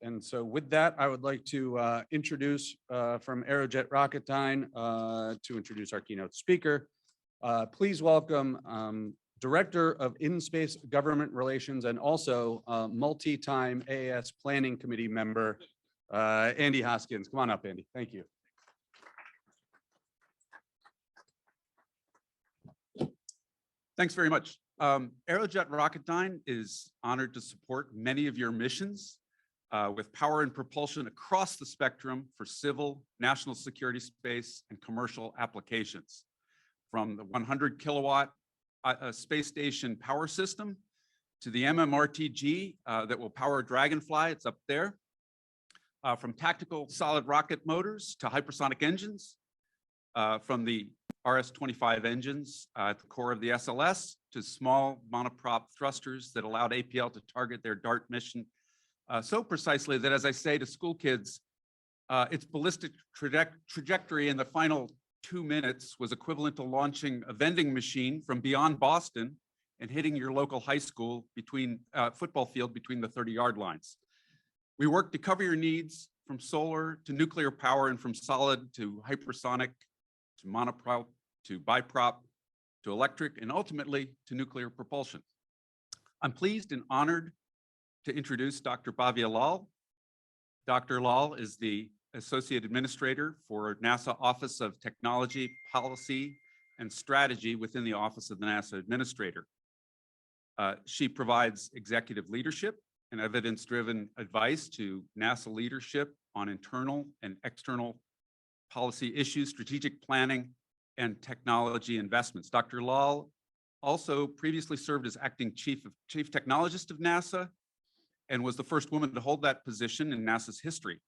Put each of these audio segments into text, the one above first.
And so with that, I would like to introduce from Aerojet Rocketdyne to introduce our keynote speaker. Please welcome Director of In-Space Government Relations and also multi-time AAS Planning Committee member, Andy Hoskins. Come on up, Andy. Thank you. Thanks very much. Aerojet Rocketdyne is honored to support many of your missions with power and propulsion across the spectrum for civil, national security space, and commercial applications. From the 100 kilowatt space station power system to the MMRTG that will power Dragonfly, it's up there. From tactical solid rocket motors to hypersonic engines, from the RS-25 engines at the core of the SLS to small monoprop thrusters that allowed APL to target their DART mission so precisely that, as I say to school kids, its ballistic trajectory in the final 2 minutes was equivalent to launching a vending machine from beyond Boston and hitting your local high school football field between the 30-yard lines. We work to cover your needs from solar to nuclear power and from solid to hypersonic to monoprop, to biprop, to electric, and ultimately to nuclear propulsion. I'm pleased and honored to introduce Dr. Bhavya Lal. Dr. Lal is the Associate Administrator for NASA Office of Technology, Policy, and Strategy within the Office of the NASA Administrator. She provides executive leadership and evidence-driven advice to NASA leadership on internal and external policy issues, strategic planning, and technology investments. Dr. Lal also previously served as acting chief technologist of NASA and was the first woman to hold that position in NASA's history.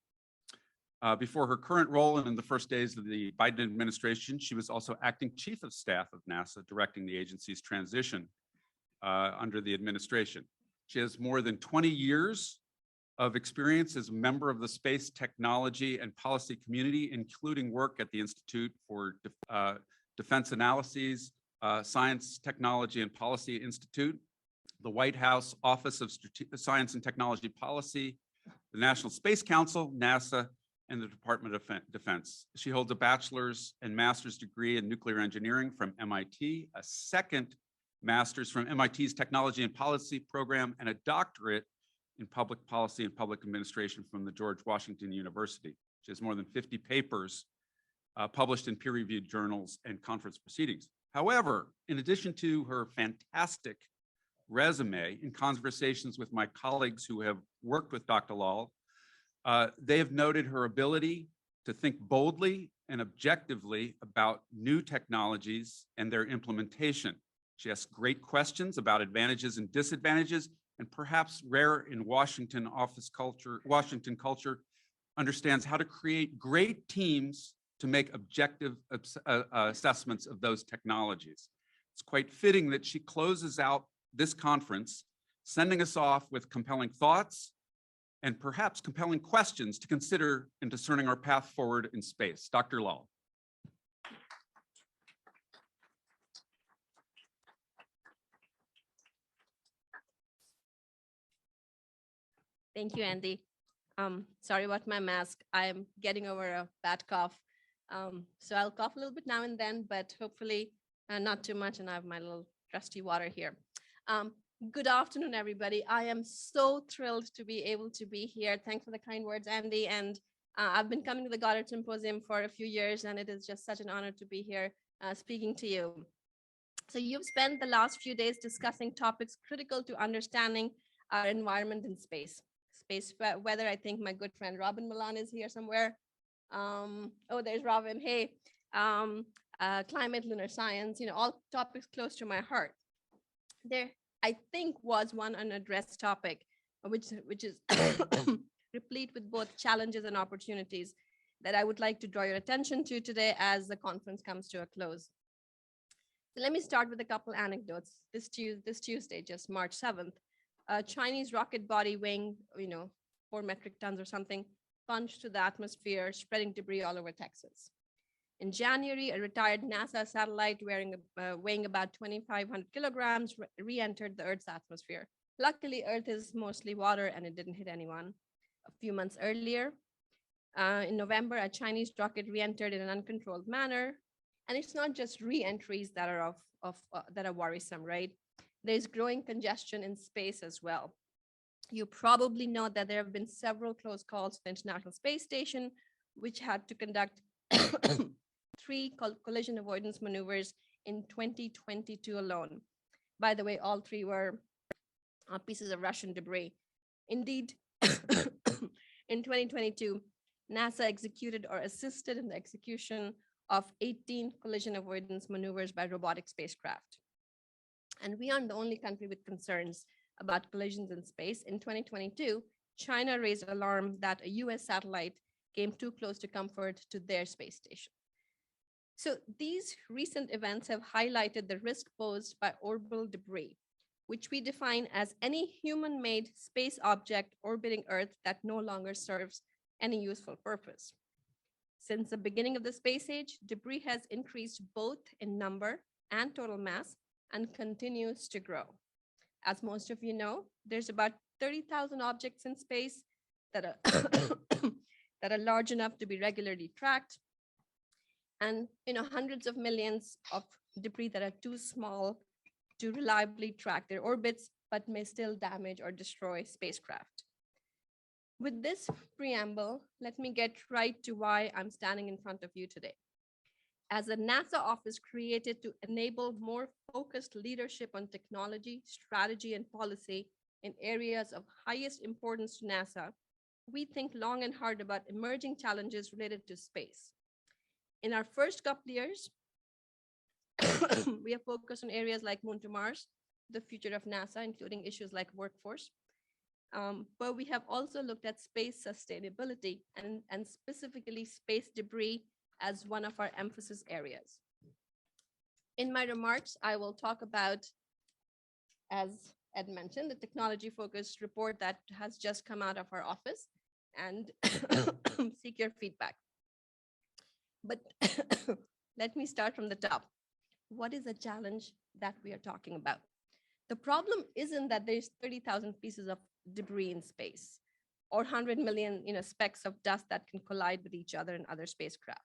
Before her current role and in the first days of the Biden administration, she was also acting chief of staff of NASA, directing the agency's transition under the administration. She has more than 20 years of experience as a member of the space technology and policy community, including work at the Institute for Defense Analyses, Science, Technology, and Policy Institute, the White House Office of Science and Technology Policy, the National Space Council, NASA, and the Department of Defense. She holds a bachelor's and master's degree in nuclear engineering from MIT, a second master's from MIT's Technology and Policy program, and a doctorate in public policy and public administration from the George Washington University. She has more than 50 papers published in peer-reviewed journals and conference proceedings. However, in addition to her fantastic resume, in conversations with my colleagues who have worked with Dr. Lal, they have noted her ability to think boldly and objectively about new technologies and their implementation. She asks great questions about advantages and disadvantages, and perhaps rare in Washington culture, understands how to create great teams to make objective assessments of those technologies. It's quite fitting that she closes out this conference, sending us off with compelling thoughts and perhaps compelling questions to consider in discerning our path forward in space. Dr. Lal. Thank you, Andy. Sorry about my mask. I'm getting over a bad cough. So I'll cough a little bit now and then, but hopefully not too much. And I have my little trusty water here. Good afternoon, everybody. I am so thrilled to be able to be here. Thanks for the kind words, Andy. And I've been coming to the Goddard Symposium for a few years, and it is just such an honor to be here speaking to you. So you've spent the last few days discussing topics critical to understanding our environment in space. Space weather. I think my good friend Robin Milan is here somewhere. Oh, there's Robin. Hey, climate, lunar science, all topics close to my heart. There, I think, was one unaddressed topic, which is replete with both challenges and opportunities that I would like to draw your attention to today as the conference comes to a close. So let me start with a couple anecdotes. This Tuesday, just March 7th, a Chinese rocket body weighing, 4 metric tons or something, plunged to the atmosphere, spreading debris all over Texas. In January, a retired NASA satellite weighing about 2,500 kilograms re-entered the Earth's atmosphere. Luckily, Earth is mostly water and it didn't hit anyone. a few months earlier. In November, a Chinese rocket re-entered in an uncontrolled manner. And it's not just re-entries that are that are worrisome, right? There's growing congestion in space as well. You probably know that there have been several close calls to the International Space Station, which had to conduct three collision avoidance maneuvers in 2022 alone. By the way, all three were pieces of Russian debris. Indeed, in 2022, NASA executed or assisted in the execution of 18 collision avoidance maneuvers by robotic spacecraft. And we aren't the only country with concerns about collisions in space. In 2022, China raised alarm that a US satellite came too close to comfort to their space station. So these recent events have highlighted the risk posed by orbital debris, which we define as any human-made space object orbiting Earth that no longer serves any useful purpose. Since the beginning of the space age, debris has increased both in number and total mass and continues to grow. As most of you know, there's about 30,000 objects in space that are, that are large enough to be regularly tracked, and hundreds of millions of debris that are too small to reliably track their orbits, but may still damage or destroy spacecraft. With this preamble, let me get right to why I'm standing in front of you today. As a NASA office created to enable more focused leadership on technology, strategy, and policy in areas of highest importance to NASA, we think long and hard about emerging challenges related to space. In our first couple of years, we have focused on areas like Moon to Mars, the future of NASA, including issues like workforce. But we have also looked at space sustainability and specifically space debris as one of our emphasis areas. In my remarks, I will talk about, as Ed mentioned, the technology-focused report that has just come out of our office and seek your feedback. But let me start from the top. What is the challenge that we are talking about? The problem isn't that there's 30,000 pieces of debris in space or 100 million specks of dust that can collide with each other and other spacecraft.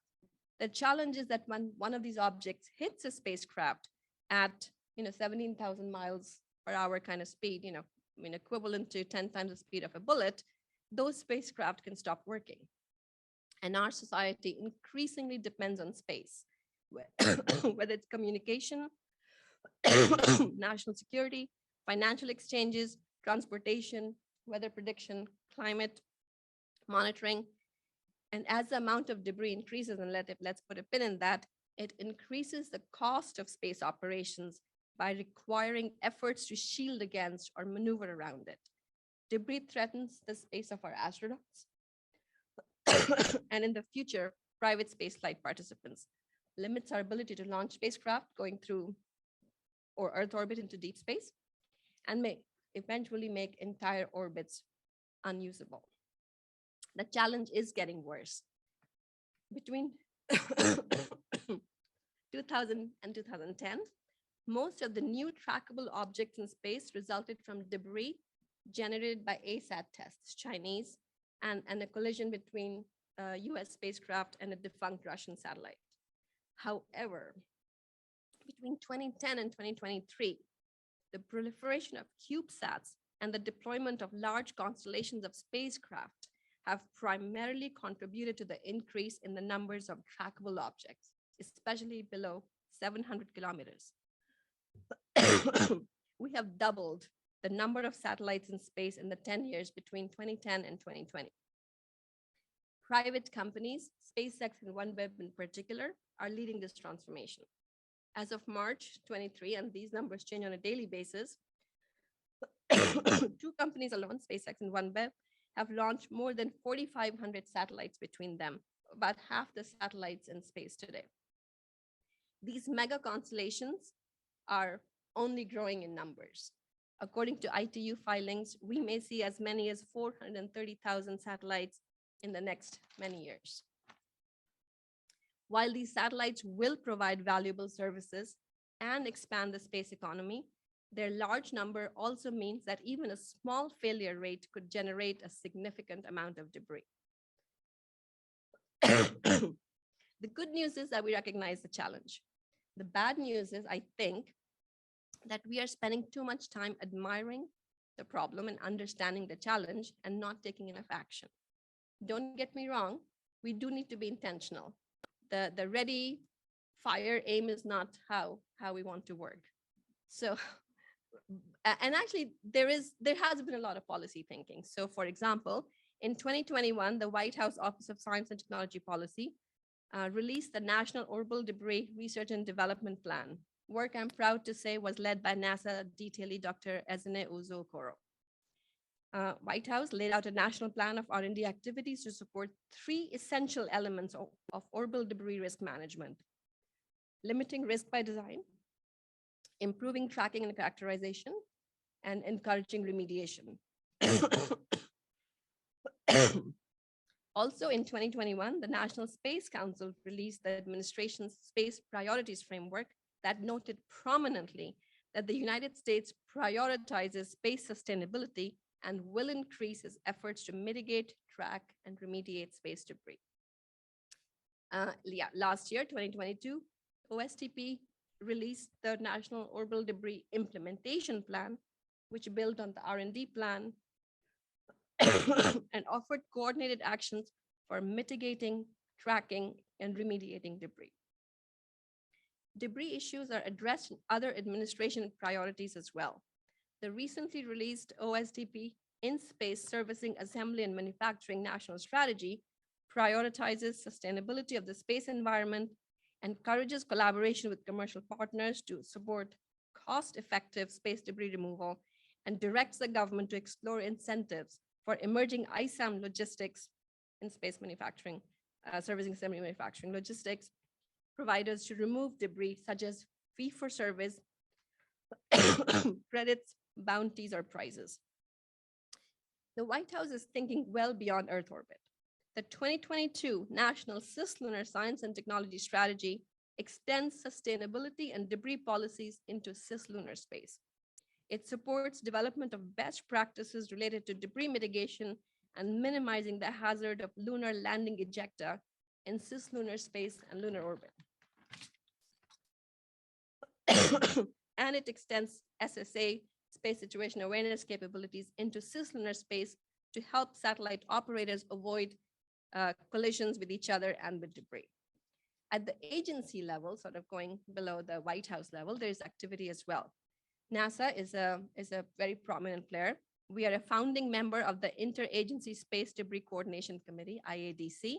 The challenge is that when one of these objects hits a spacecraft at 17,000 miles per hour kind of speed, equivalent to 10 times the speed of a bullet, those spacecraft can stop working. And our society increasingly depends on space, whether it's communication, national security, financial exchanges, transportation, weather prediction, climate monitoring. And as the amount of debris increases, and let's put a pin in that, it increases the cost of space operations by requiring efforts to shield against or maneuver around it. Debris threatens the space of our astronauts, and in the future, private spaceflight participants, limits our ability to launch spacecraft going through or Earth orbit into deep space, and may eventually make entire orbits unusable. The challenge is getting worse. Between 2000 and 2010, most of the new trackable objects in space resulted from debris generated by ASAT tests, Chinese, and a collision between a US spacecraft and a defunct Russian satellite. However, between 2010 and 2023, the proliferation of CubeSats and the deployment of large constellations of spacecraft have primarily contributed to the increase in the numbers of trackable objects, especially below 700 kilometers. We have doubled the number of satellites in space in the 10 years between 2010 and 2020. Private companies, SpaceX and OneWeb in particular, are leading this transformation. As of March 23, and these numbers change on a daily basis, two companies alone, SpaceX and OneWeb, have launched more than 4,500 satellites between them, about half the satellites in space today. These mega constellations are only growing in numbers. According to ITU filings, we may see as many as 430,000 satellites in the next many years. While these satellites will provide valuable services and expand the space economy, Their large number also means that even a small failure rate could generate a significant amount of debris. The good news is that we recognize the challenge. The bad news is, I think, that we are spending too much time admiring the problem and understanding the challenge and not taking enough action. Don't get me wrong, we do need to be intentional. The ready, fire, aim is not how we want to work. So, and actually there has been a lot of policy thinking. So for example, in 2021, the White House Office of Science and Technology Policy released the National Orbital Debris Research and Development Plan. Work, I'm proud to say, was led by NASA detailee Dr. Ezine Uzo-Okoro. White House laid out a national plan of R&D activities to support 3 essential elements of orbital debris risk management: limiting risk by design, improving tracking and characterization, and encouraging remediation. Also in 2021, the National Space Council released the administration's Space Priorities Framework that noted prominently that the United States prioritizes space sustainability and will increase its efforts to mitigate, track, and remediate space debris. Last year, 2022, OSTP released the National Orbital Debris Implementation Plan, which built on the R&D plan and offered coordinated actions for mitigating, tracking, and remediating debris. Debris issues are addressed in other administration priorities as well. The recently released OSDP in Space Servicing, Assembly, and Manufacturing National Strategy prioritizes sustainability of the space environment, encourages collaboration with commercial partners to support cost-effective space debris removal, and directs the government to explore incentives for emerging ISAM logistics in space manufacturing, servicing assembly manufacturing logistics providers to remove debris such as fee-for-service, credits, bounties, or prizes. The White House is thinking well beyond Earth orbit. The 2022 National Cislunar Science and Technology Strategy extends sustainability and debris policies into cislunar space. It supports development of best practices related to debris mitigation and minimizing the hazard of lunar landing ejecta in cislunar space and lunar orbit. And it extends SSA, space situation awareness capabilities, into cislunar space to help satellite operators avoid collisions with each other and with debris. At the agency level, sort of going below the White House level, there's activity as well. NASA is a very prominent player. We are a founding member of the Interagency Space Debris Coordination Committee, IADC.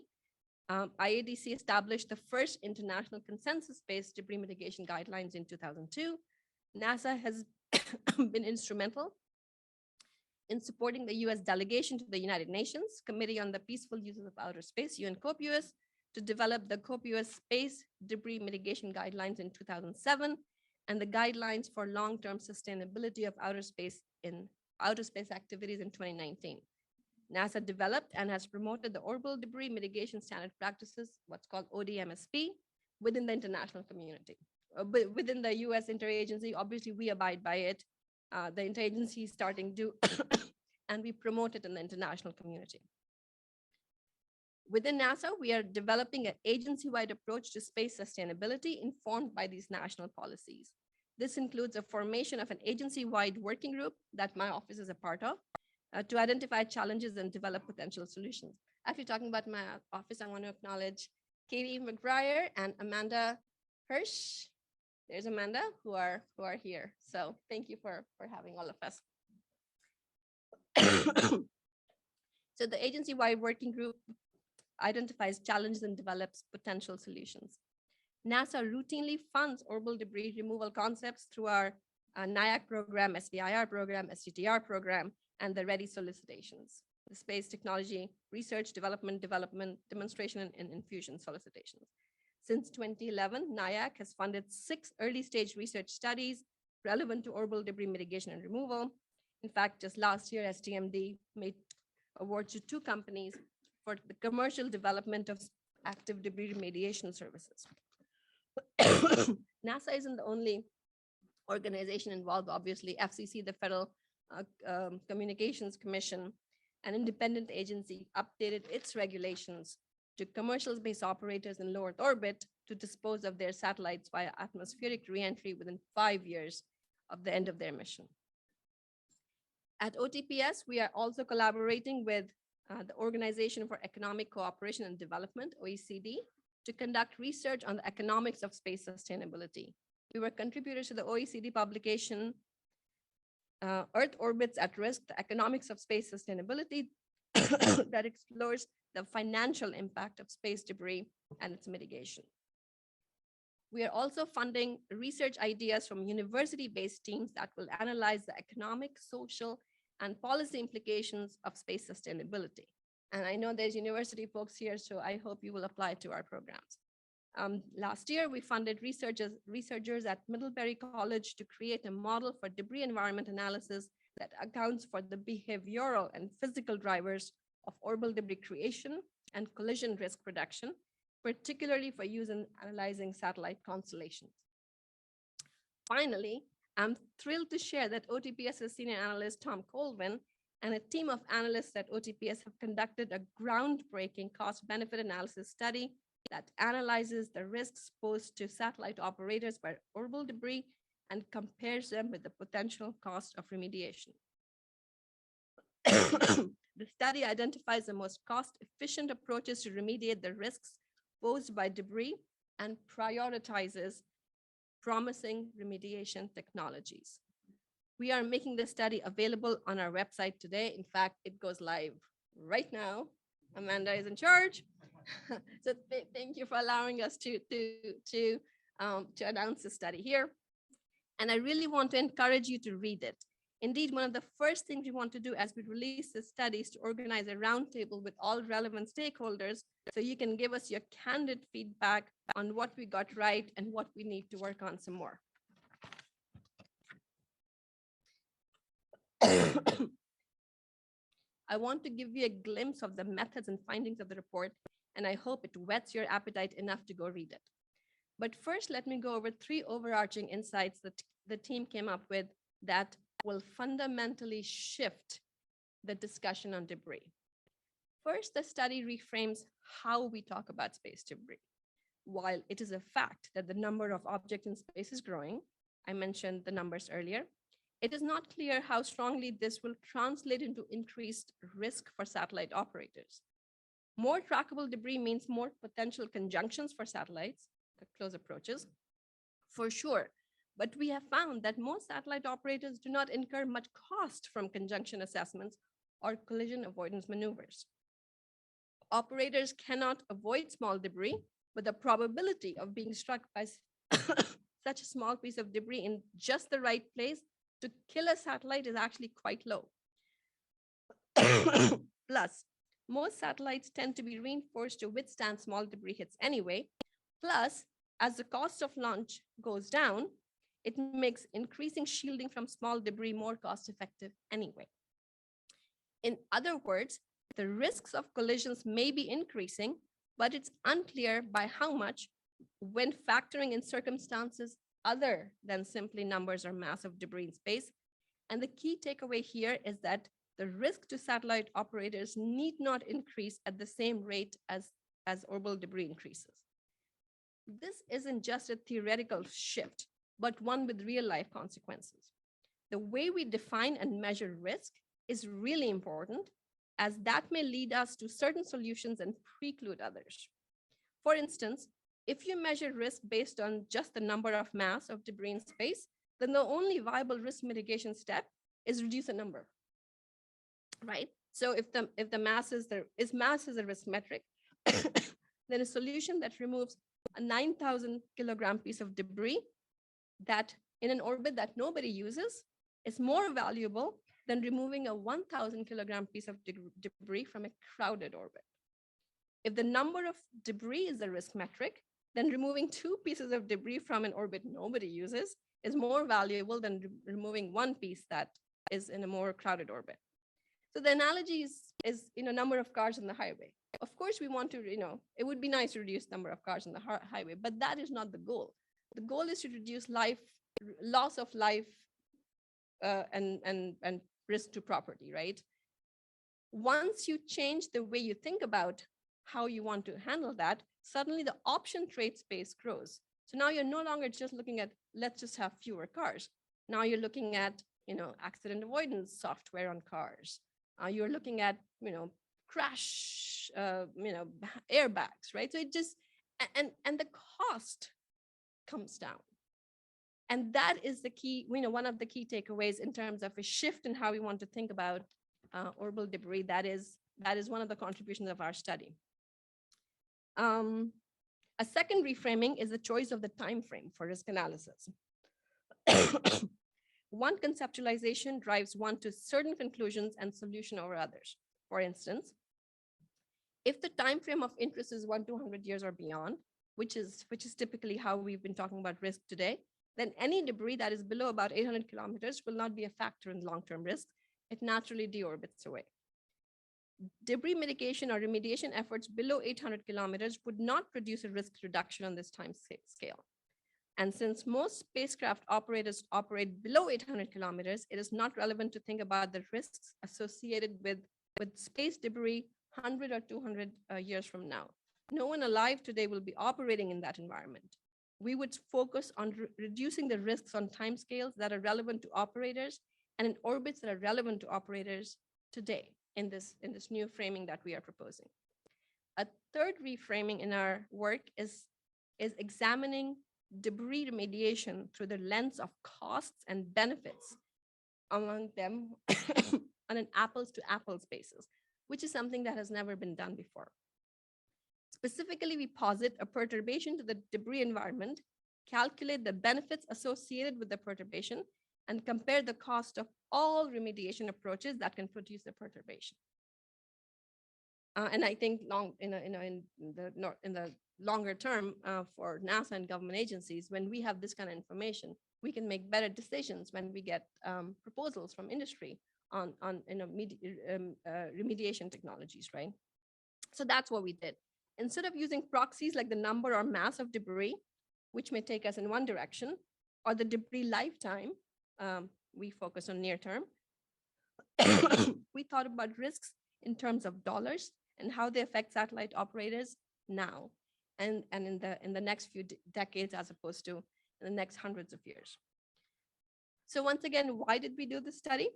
IADC established the first international consensus-based debris mitigation guidelines in 2002. NASA has been instrumental in supporting the US delegation to the United Nations Committee on the Peaceful Uses of Outer Space, UN COPUOS, to develop the COPUOS Space Debris Mitigation Guidelines in 2007, and the guidelines for long-term sustainability of outer space activities in 2019. NASA developed and has promoted the orbital debris mitigation standard practices, what's called ODMSP, within the international community. Within the US interagency, obviously we abide by it. The interagency is starting to, and we promote it in the international community. Within NASA, we are developing an agency-wide approach to space sustainability informed by these national policies. This includes a formation of an agency-wide working group that my office is a part of to identify challenges and develop potential solutions. After talking about my office, I want to acknowledge Katie McBriar and Amanda Hirsch. There's Amanda, who are here. So thank you for having all of us. So the agency-wide working group identifies challenges and develops potential solutions. NASA routinely funds orbital debris removal concepts through our NIAC program, SBIR program, STTR program, and the READY solicitations, the Space Technology Research, Development, Demonstration, and Infusion solicitations. Since 2011, NIAC has funded 6 early-stage research studies relevant to orbital debris mitigation and removal. In fact, just last year, STMD made awards to 2 companies for the commercial development of active debris remediation services. NASA isn't the only organization involved, obviously, FCC, the Federal Communications Commission, an independent agency, updated its regulations to commercial space operators in low Earth orbit to dispose of their satellites via atmospheric reentry within 5 years of the end of their mission. At OTPS, we are also collaborating with the Organization for Economic Cooperation and Development, OECD, to conduct research on the economics of space sustainability. We were contributors to the OECD publication, Earth Orbits at Risk, the Economics of Space Sustainability, that explores the financial impact of space debris and its mitigation. We are also funding research ideas from university-based teams that will analyze the economic, social, and policy implications of space sustainability. And I know there's university folks here, so I hope you will apply to our programs. Last year, we funded researchers at Middlebury College to create a model for debris environment analysis that accounts for the behavioral and physical drivers of orbital debris creation and collision risk reduction, particularly for use in analyzing satellite constellations. Finally, I'm thrilled to share that OTPS's senior analyst, Tom Colvin, and a team of analysts at OTPS have conducted a groundbreaking cost-benefit analysis study that analyzes the risks posed to satellite operators by orbital debris and compares them with the potential cost of remediation. The study identifies the most cost-efficient approaches to remediate the risks posed by debris and prioritizes promising remediation technologies. We are making this study available on our website today. In fact, it goes live right now. Amanda is in charge. So thank you for allowing us to announce the study here. And I really want to encourage you to read it. Indeed, one of the first things we want to do as we release the study is to organize a roundtable with all relevant stakeholders so you can give us your candid feedback on what we got right and what we need to work on some more. I want to give you a glimpse of the methods and findings of the report, and I hope it whets your appetite enough to go read it. But first, let me go over 3 overarching insights that the team came up with that will fundamentally shift the discussion on debris. First, the study reframes how we talk about space debris. While it is a fact that the number of objects in space is growing, I mentioned the numbers earlier, it is not clear how strongly this will translate into increased risk for satellite operators. More trackable debris means more potential conjunctions for satellites, close approaches, for sure. But we have found that most satellite operators do not incur much cost from conjunction assessments or collision avoidance maneuvers. Operators cannot avoid small debris, but the probability of being struck by such a small piece of debris in just the right place to kill a satellite is actually quite low. Plus, most satellites tend to be reinforced to withstand small debris hits anyway. Plus, as the cost of launch goes down, it makes increasing shielding from small debris more cost-effective anyway. In other words, the risks of collisions may be increasing, but it's unclear by how much when factoring in circumstances other than simply numbers or mass of debris in space. And the key takeaway here is that the risk to satellite operators need not increase at the same rate as orbital debris increases. This isn't just a theoretical shift, but one with real life consequences. The way we define and measure risk is really important, as that may lead us to certain solutions and preclude others. For instance, if you measure risk based on just the number of mass of debris in space, then the only viable risk mitigation step is reduce the number, right? So if mass is a risk metric, then a solution that removes a 9,000 kilogram piece of debris that in an orbit that nobody uses is more valuable than removing a 1,000 kilogram piece of debris from a crowded orbit. If the number of debris is the risk metric, then removing 2 pieces of debris from an orbit nobody uses is more valuable than removing 1 piece that is in a more crowded orbit. So the analogy is number of cars on the highway. Of course, we want to, it would be nice to reduce number of cars on the highway, but that is not the goal. The goal is to reduce life loss of life and risk to property, right? Once you change the way you think about how you want to handle that, suddenly the option trade space grows. So now you're no longer just looking at, let's just have fewer cars. Now you're looking at, accident avoidance software on cars. You're looking at, crash, airbags, right? So it just, and the cost comes down. And that is the key, one of the key takeaways in terms of a shift in how we want to think about orbital debris. That is one of the contributions of our study. A second reframing is the choice of the time frame for risk analysis. One conceptualization drives one to certain conclusions and solution over others. For instance, if the time frame of interest is 1 to 100 years or beyond, which is typically how we've been talking about risk today, then any debris that is below about 800 kilometers will not be a factor in long-term risk. It naturally deorbits away. Debris mitigation or remediation efforts below 800 kilometers would not produce a risk reduction on this time scale. And since most spacecraft operators operate below 800 kilometers, it is not relevant to think about the risks associated with space debris 100 or 200 years from now. No one alive today will be operating in that environment. We would focus on reducing the risks on timescales that are relevant to operators and in orbits that are relevant to operators today in this new framing that we are proposing. A third reframing in our work is examining debris remediation through the lens of costs and benefits among them on an apples to apples basis, which is something that has never been done before. Specifically, we posit a perturbation to the debris environment, calculate the benefits associated with the perturbation, and compare the cost of all remediation approaches that can produce the perturbation. And I think in the longer term for NASA and government agencies, when we have this kind of information, we can make better decisions when we get proposals from industry on remediation technologies, right? So that's what we did. Instead of using proxies like the number or mass of debris, which may take us in one direction, or the debris lifetime, we focus on near term. We thought about risks in terms of dollars and how they affect satellite operators now and in the next few decades, as opposed to in the next hundreds of years. So once again, why did we do this study?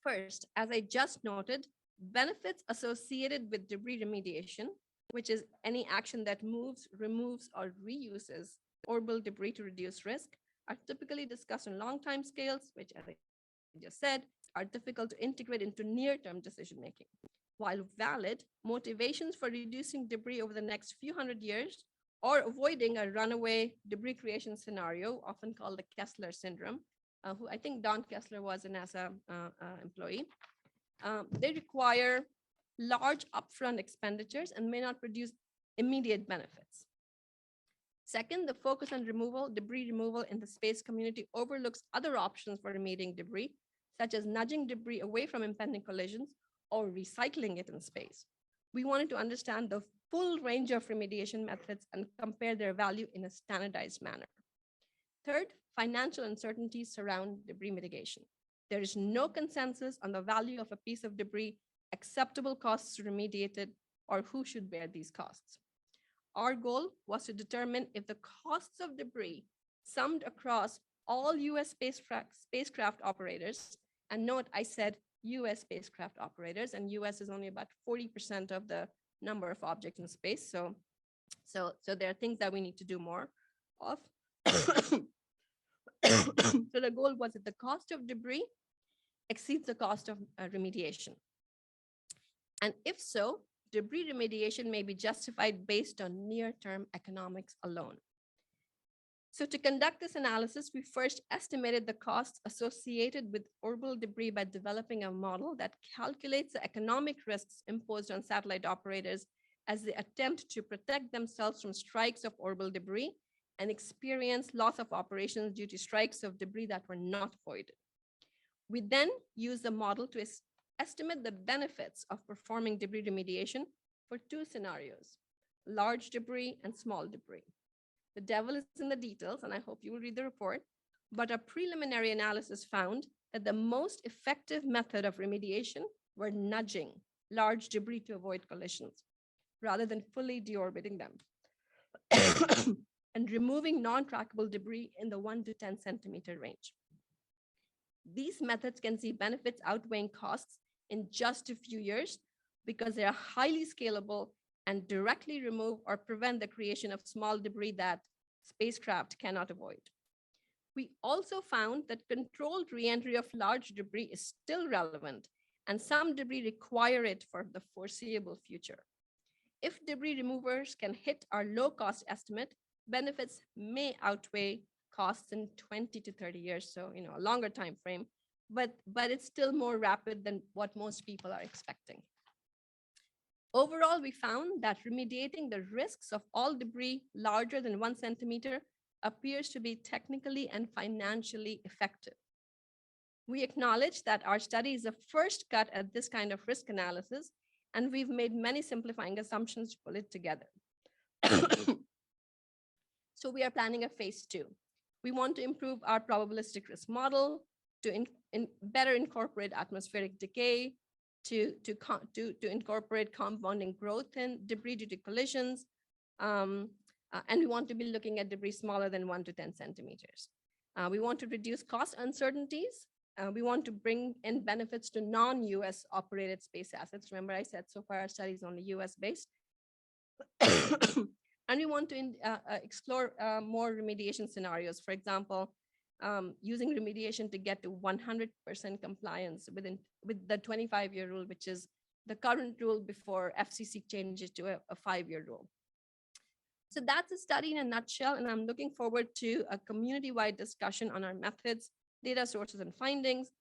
First, as I just noted, benefits associated with debris remediation, which is any action that moves, removes, or reuses orbital debris to reduce risk, are typically discussed on long time scales, which, as I just said, are difficult to integrate into near-term decision-making. While valid, motivations for reducing debris over the next few hundred years or avoiding a runaway debris creation scenario, often called the Kessler syndrome, who I think Don Kessler was a NASA employee, they require large upfront expenditures and may not produce immediate benefits. Second, the focus on debris removal in the space community overlooks other options for remediating debris, such as nudging debris away from impending collisions or recycling it in space. We wanted to understand the full range of remediation methods and compare their value in a standardized manner. Third, financial uncertainties surround debris mitigation. There is no consensus on the value of a piece of debris, acceptable costs to remediate it, or who should bear these costs. Our goal was to determine if the costs of debris summed across all US spacecraft operators, and note I said US spacecraft operators, and US is only about 40% of the number of objects in space. So there are things that we need to do more of. So the goal was that the cost of debris exceeds the cost of remediation. And if so, debris remediation may be justified based on near-term economics alone. So to conduct this analysis, we first estimated the costs associated with orbital debris by developing a model that calculates the economic risks imposed on satellite operators as they attempt to protect themselves from strikes of orbital debris and experience loss of operations due to strikes of debris that were not avoided. We then use the model to estimate the benefits of performing debris remediation for two scenarios, large debris and small debris. The devil is in the details, and I hope you will read the report. but a preliminary analysis found that the most effective method of remediation were nudging large debris to avoid collisions rather than fully deorbiting them and removing non-trackable debris in the 1 to 10 centimeter range. These methods can see benefits outweighing costs in just a few years because they are highly scalable and directly remove or prevent the creation of small debris that spacecraft cannot avoid. We also found that controlled reentry of large debris is still relevant, and some debris require it for the foreseeable future. If debris removers can hit our low-cost estimate, benefits may outweigh costs in 20 to 30 years, so a longer time frame, but it's still more rapid than what most people are expecting. Overall, we found that remediating the risks of all debris larger than 1 centimeter appears to be technically and financially effective. We acknowledge that our study is a first cut at this kind of risk analysis, and we've made many simplifying assumptions to pull it together. So we are planning a phase 2. We want to improve our probabilistic risk model to better incorporate atmospheric decay, to incorporate compounding growth in debris due to collisions, and we want to be looking at debris smaller than 1 to 10 centimeters. We want to reduce cost uncertainties. We want to bring in benefits to non-US operated space assets. Remember, I said so far our study is only US based. And we want to explore more remediation scenarios. For example, using remediation to get to 100% compliance with the 25-year rule, which is the current rule before FCC changes to a 5-year rule. So that's a study in a nutshell, and I'm looking forward to a community-wide discussion on our methods, data sources, and findings.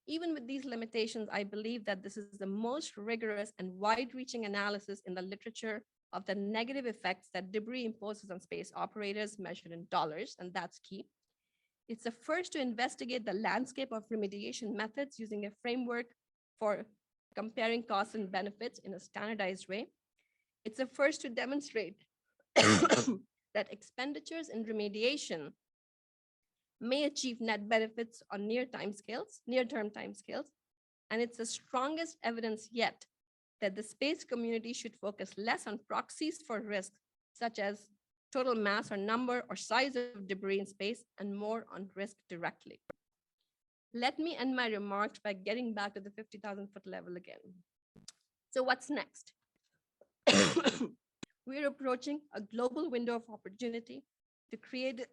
Even with these limitations, I believe that this is the most rigorous and wide-reaching analysis in the literature of the negative effects that debris imposes on space operators measured in dollars, and that's key. It's the first to investigate the landscape of remediation methods using a framework for comparing costs and benefits in a standardized way. It's the first to demonstrate that expenditures in remediation may achieve net benefits on near-term timescales, and it's the strongest evidence yet that the space community should focus less on proxies for risk, such as total mass or number or size of debris in space, and more on risk directly. Let me end my remarks by getting back to the 50,000-foot level again. So what's next? We're approaching a global window of opportunity to create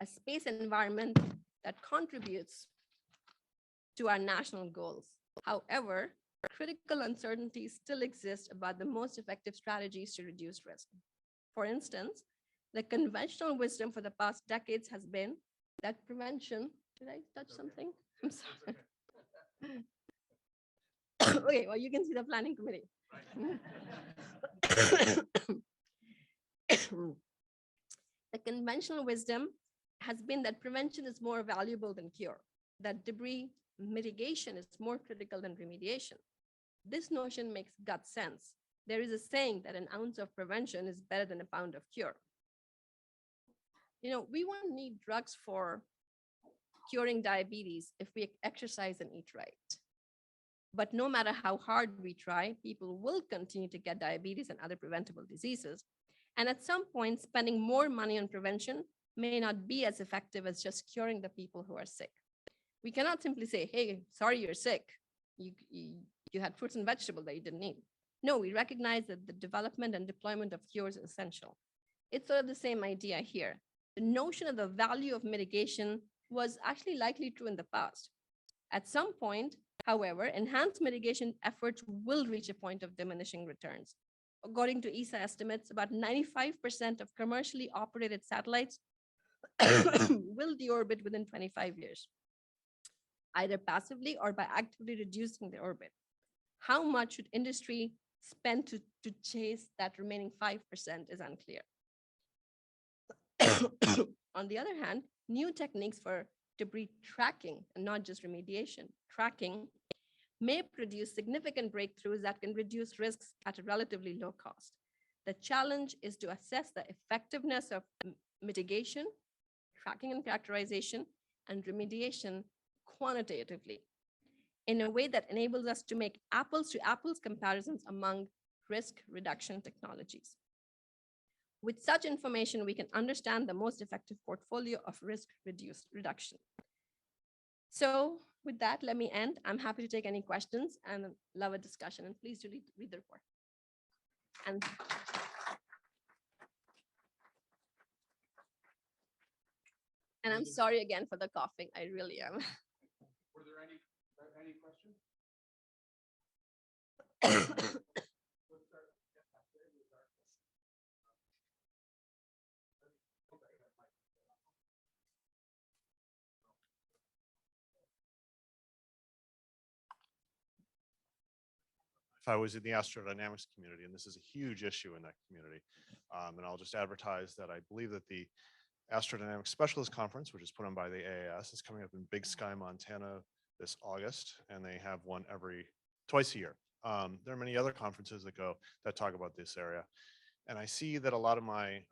a space environment that contributes to our national goals. However, critical uncertainties still exist about the most effective strategies to reduce risk. For instance, the conventional wisdom for the past decades has been that prevention, did I touch something? I'm sorry. Okay, well, you can see the planning committee. The conventional wisdom has been that prevention is more valuable than cure, that debris mitigation is more critical than remediation. This notion makes gut sense. There is a saying that an ounce of prevention is better than a pound of cure. We won't need drugs for curing diabetes if we exercise and eat right. But no matter how hard we try, people will continue to get diabetes and other preventable diseases. And at some point, spending more money on prevention may not be as effective as just curing the people who are sick. We cannot simply say, hey, sorry, you're sick. You had fruits and vegetables that you didn't eat. No, we recognize that the development and deployment of cures is essential. It's sort of the same idea here. The notion of the value of mitigation was actually likely true in the past. At some point, however, enhanced mitigation efforts will reach a point of diminishing returns. According to ESA estimates, about 95% of commercially operated satellites will deorbit within 25 years, either passively or by actively reducing their orbit. How much should industry spend to chase that remaining 5% is unclear. On the other hand, new techniques for debris tracking, and not just remediation, tracking, may produce significant breakthroughs that can reduce risks at a relatively low cost. The challenge is to assess the effectiveness of mitigation, tracking and characterization, and remediation quantitatively in a way that enables us to make apples to apples comparisons among risk reduction technologies. With such information, we can understand the most effective portfolio of risk reduction. So with that, let me end. I'm happy to take any questions and love a discussion, and please do read the report. And I'm sorry again for the coughing. I really am. Were there any questions? If I was in the astrodynamics community, and this is a huge issue in that community. And I'll just advertise that I believe that the Astrodynamics Specialist Conference, which is put on by the AAS, is coming up in Big Sky, Montana this August, and they have one twice a year. There are many other conferences that talk about this area. And I see that a lot of my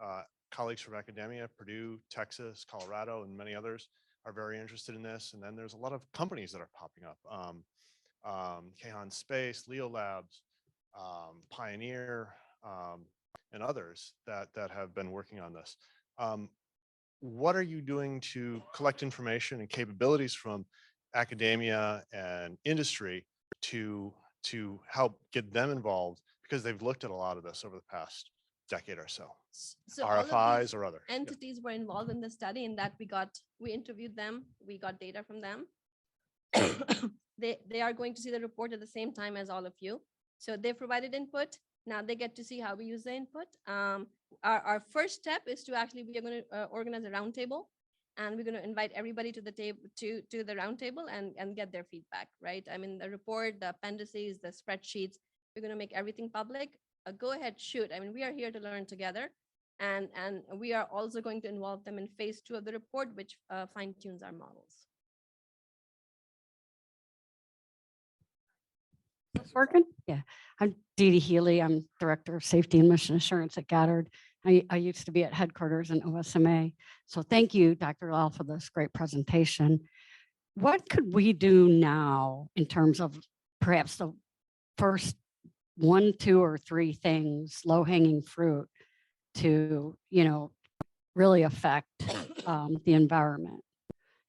colleagues from academia, Purdue, Texas, Colorado, and many others are very interested in this. And then there's a lot of companies that are popping up. Kehan Space, Leo Labs, Pioneer, and others that have been working on this. What are you doing to collect information and capabilities from academia and industry to help get them involved, because they've looked at a lot of this over the past decade or so, So all of RFIs these or others? Yeah. entities were involved in the study, in that we interviewed them, we got data from them. They are going to see the report at the same time as all of you. So they provided input. Now they get to see how we use the input. Our first step is to we are going to organize a roundtable, and we're going to invite everybody to the table, to the roundtable, and get their feedback, right? I mean, the report, the appendices, the spreadsheets, we're going to make everything public. Go ahead, shoot. I mean, we are here to learn together. And we are also going to involve them in phase 2 of the report, which fine tunes our models. Working? Yeah. I'm Dee Dee Healy. I'm Director of Safety and Mission Assurance at Goddard. I used to be at headquarters in OSMA. So thank you, Dr. Lal, for this great presentation. What could we do now in terms of perhaps the first 1, 2, or 3 things, low-hanging fruit, to, really affect the environment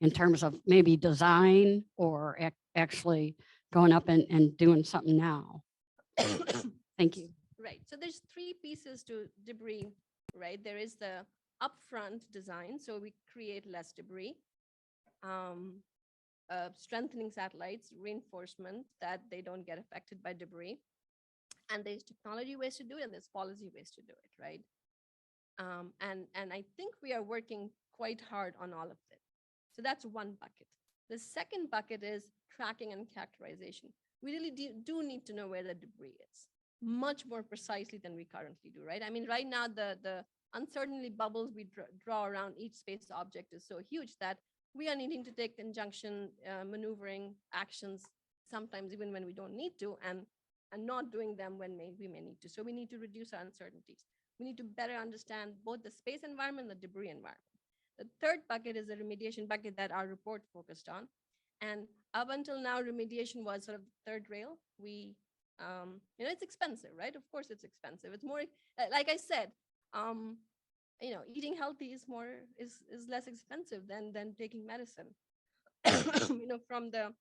in terms of maybe design or actually going up and doing something now? Thank you. Right. So there's 3 pieces to debris, right? There is the upfront design, so we create less debris. Strengthening satellites, reinforcement that they don't get affected by debris. And there's technology ways to do it, and there's policy ways to do it, right? And I think we are working quite hard on all of it. So that's one bucket. The second bucket is tracking and characterization. We really do need to know where the debris is, much more precisely than we currently do, right? I mean, right now, the uncertainty bubbles we draw around each space object is so huge that we are needing to take conjunction maneuvering actions, sometimes even when we don't need to, and not doing them when we may need to. So we need to reduce our uncertainties. We need to better understand both the space environment and the debris environment. The third bucket is the remediation bucket that our report focused on. And up until now, remediation was sort of the third rail. We, it's expensive, right? Of course it's expensive. It's more, like I said, eating healthy is less expensive than taking medicine. Even from the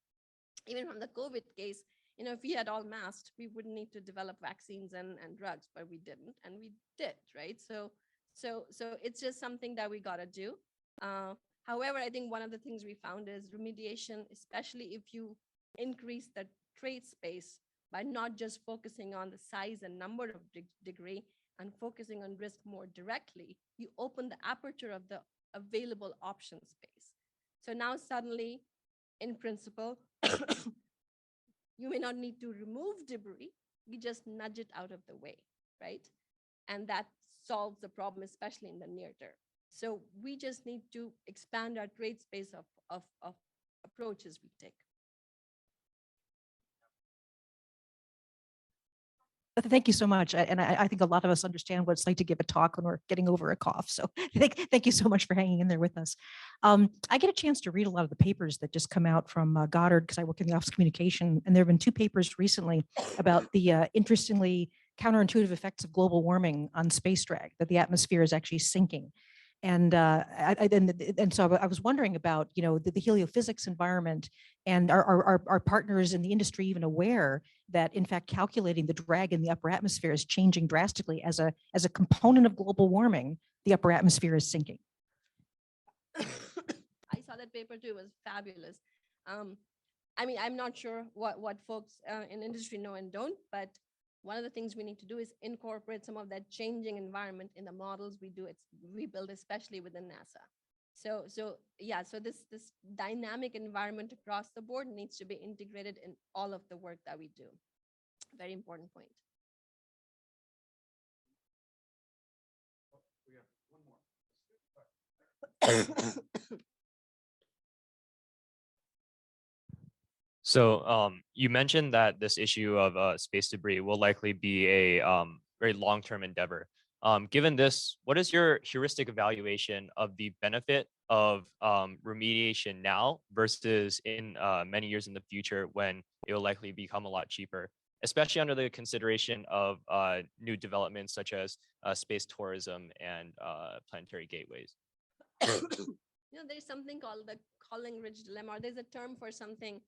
COVID case, if we had all masked, we wouldn't need to develop vaccines and drugs, but we didn't, and we did, right? So it's just something that we gotta do. However, I think one of the things we found is remediation, especially if you increase the trade space by not just focusing on the size and number of degree and focusing on risk more directly, you open the aperture of the available option space. So now suddenly, in principle, you may not need to remove debris, you just nudge it out of the way, right? And that solves the problem, especially in the near term. So we just need to expand our trade space of approaches we take. Thank you so much. And I think a lot of us understand what it's like to give a talk when we're getting over a cough. So thank you so much for hanging in there with us. I get a chance to read a lot of the papers that just come out from Goddard because I work in the Office of Communication. And there have been 2 papers recently about the interestingly counterintuitive effects of global warming on space drag, that the atmosphere is actually sinking. And so I was wondering about, the heliophysics environment, and are partners in the industry even aware that in fact calculating the drag in the upper atmosphere is changing drastically as a component of global warming, the upper atmosphere is sinking. I saw that paper too. It was fabulous. I mean, I'm not sure what folks in industry know and don't, but one of the things we need to do is incorporate some of that changing environment in the models we build, especially within NASA. So this dynamic environment across the board needs to be integrated in all of the work that we do. Very important point. So you mentioned that this issue of space debris will likely be a very long-term endeavor. Given this, what is your heuristic evaluation of the benefit of remediation now versus in many years in the future when it will likely become a lot cheaper, especially under the consideration of new developments such as space tourism and planetary gateways? There's something called the Calling Ridge dilemma, or there's a term for something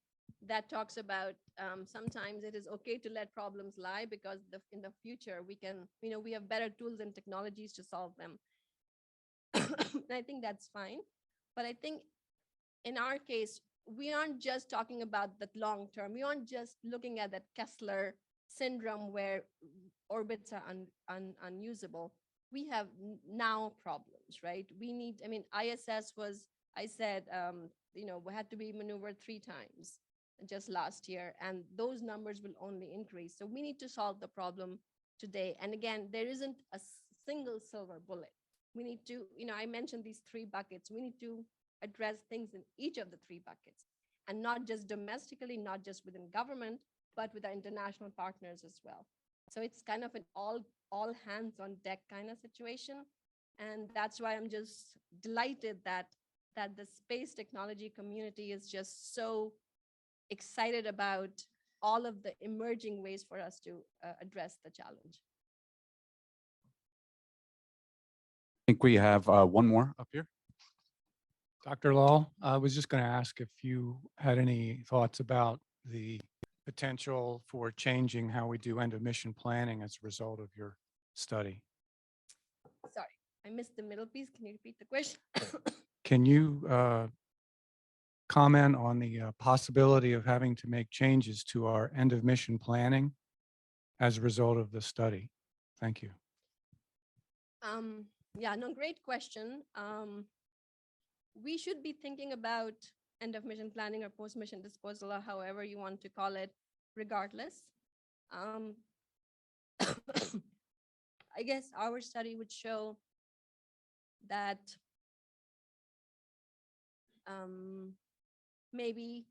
that talks about sometimes it is okay to let problems lie because in the future we can, we have better tools and technologies to solve them. And I think that's fine. But I think in our case, we aren't just talking about that long term. We aren't just looking at that Kessler syndrome where orbits are unusable. We have now problems, right? We need, ISS was, I said, we had to be maneuvered 3 times just last year, and those numbers will only increase. So we need to solve the problem today. And again, there isn't a single silver bullet. We need to, I mentioned these 3 buckets. We need to address things in each of the 3 buckets, and not just domestically, not just within government, but with our international partners as well. So it's kind of an all hands on deck kind of situation. And that's why I'm just delighted that the space technology community is just so excited about all of the emerging ways for us to address the challenge. I think we have one more up here. Dr. Lal, I was just going to ask if you had any thoughts about the potential for changing how we do end of mission planning as a result of your study. Sorry, I missed the middle piece. Can you repeat the question? Can you comment on the possibility of having to make changes to our end of mission planning as a result of the study? Thank you. Yeah, no, great question. We should be thinking about end of mission planning or post mission disposal, or however you want to call it, regardless. I guess our study would show that maybe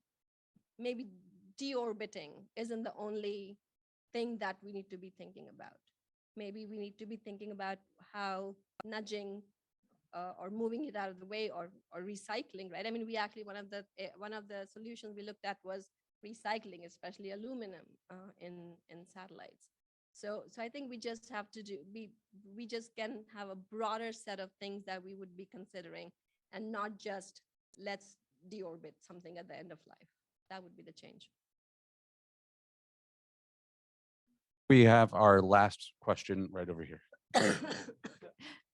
deorbiting isn't the only thing that we need to be thinking about. Maybe we need to be thinking about how nudging or moving it out of the way, or recycling, right? We actually, one of the solutions we looked at was recycling, especially aluminum in satellites. So I think we just have to we just can have a broader set of things that we would be considering, and not just let's deorbit something at the end of life. That would be the change. We have our last question right over here.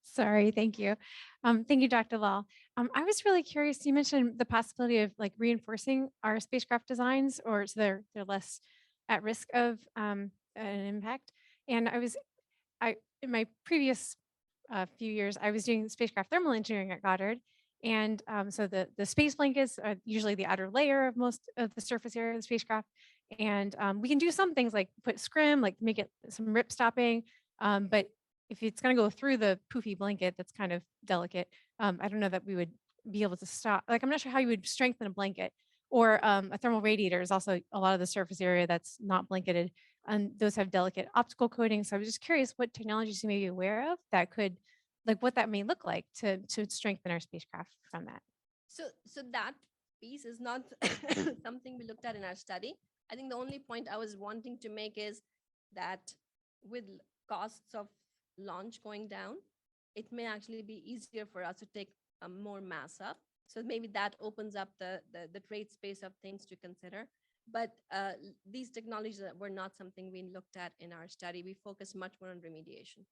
Sorry, thank you. Thank you, Dr. Lal. I was really curious, you mentioned the possibility of reinforcing our spacecraft designs, or so they're less at risk of an impact. And in my previous few years, I was doing spacecraft thermal engineering at Goddard. And so the space blankets are usually the outer layer of most of the surface area of the spacecraft. And we can do some things like put scrim, like make it some rip stopping. But if it's going to go through the poofy blanket, that's kind of delicate. I don't know that we would be able to stop. I'm not sure how you would strengthen a blanket, or a thermal radiator is also a lot of the surface area that's not blanketed. and those have delicate optical coating. So I was just curious what technologies you may be aware of that could, like what that may look like to strengthen our spacecraft from that. So that piece is not something we looked at in our study. I think the only point I was wanting to make is that with costs of launch going down, it may actually be easier for us to take more mass up. So maybe that opens up the trade space of things to consider. But these technologies were not something we looked at in our study. We focus much more on remediation.